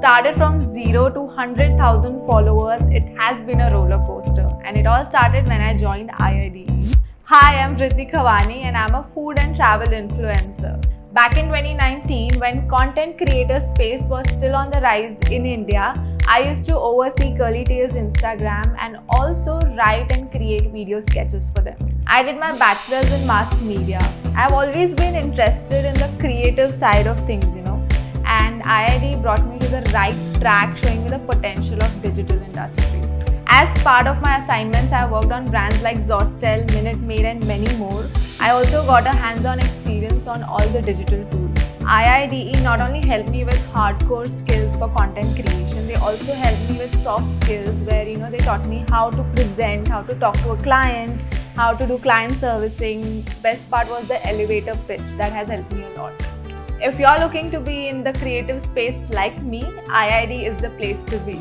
started from 0 to 100,000 followers, it has been a roller coaster, and it all started when I joined IIDE. Hi, I'm Vritti Khawani and I'm a food and travel influencer. Back in 2019, when content creator space was still on the rise in India, I used to oversee Curly Tail's Instagram and also write and create video sketches for them. I did my bachelor's in mass media. I've always been interested in the creative side of things, and IIDE brought me to the right track, showing me the potential of digital industry. As part of my assignments, I worked on brands like Zostel, Minute M and many more. I also got a hands-on experience on all the digital tools. IIDE not only helped me with hardcore skills for content creation, they also helped me with soft skills where they taught me how to present, how to talk to a client, how to do client servicing. Best part was the elevator pitch that has helped me a lot. If you're looking to be in the creative space like me, IIDE is the place to be.